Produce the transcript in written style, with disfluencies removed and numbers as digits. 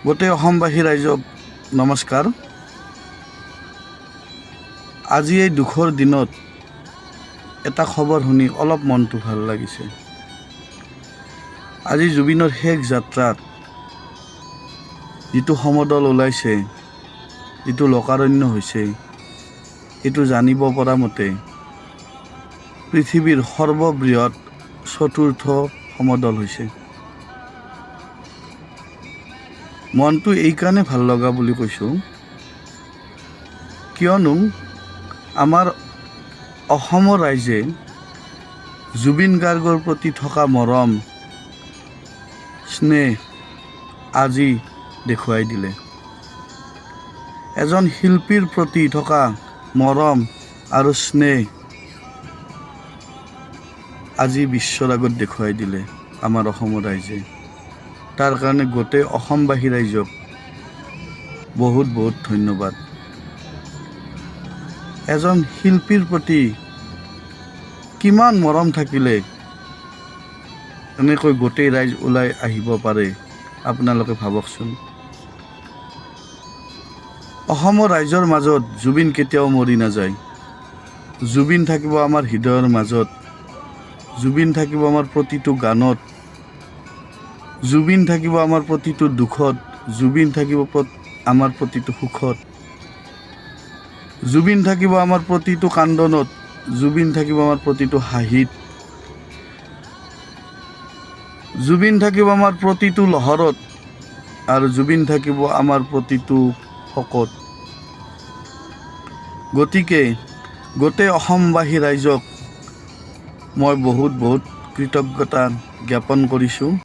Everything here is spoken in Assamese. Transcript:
গোটেই অসমবাসী ৰাইজক নমস্কাৰ। আজি এই দুখৰ দিনত এটা খবৰ শুনি অলপ মনটো ভাল লাগিছে। আজি জুবিনৰ শেষ যাত্ৰাত যিটো সমদল ওলাইছে, যিটো লোকাৰণ্য হৈছে, এইটো জানিব পৰা মতে পৃথিৱীৰ সৰ্ববৃহৎ চতুৰ্থ সমদল হৈছে। মনটো এইকাৰণে ভাল লগা বুলি কৈছোঁ, কিয়নো আমাৰ অসমৰ ৰাইজে জুবিন গাৰ্গৰ প্ৰতি থকা মৰম স্নেহ আজি দেখুৱাই দিলে। এজন শিল্পীৰ প্ৰতি থকা মৰম আৰু স্নেহ আজি বিশ্বৰ আগত দেখুৱাই দিলে আমাৰ অসমৰ ৰাইজে। তাৰ কাৰণে গোটেই অসমবাসী ৰাইজক বহুত বহুত ধন্যবাদ। এজন শিল্পীৰ প্ৰতি কিমান মৰম থাকিলে এনেকৈ গোটেই ৰাইজ ওলাই আহিব পাৰে, আপোনালোকে ভাবকচোন। অসমৰ ৰাইজৰ মাজত জুবিন কেতিয়াও মৰি নাযায়। জুবিন থাকিব আমাৰ হৃদয়ৰ মাজত, জুবিন থাকিব আমাৰ প্ৰতিটো গানত, জুবিন থাকিব আমাৰ প্ৰতিটো দুখত, জুবিন থাকিব আমাৰ প্ৰতিটো সুখত, জুবিন থাকিব আমাৰ প্ৰতিটো কান্দনত, জুবিন থাকিব আমাৰ প্ৰতিটো হাঁহিত, জুবিন থাকিব আমাৰ প্ৰতিটো লহৰত, আৰু জুবিন থাকিব আমাৰ প্ৰতিটো শোকত। গতিকে গোটেই অসমবাসী ৰাইজক মই বহুত বহুত কৃতজ্ঞতা জ্ঞাপন কৰিছোঁ।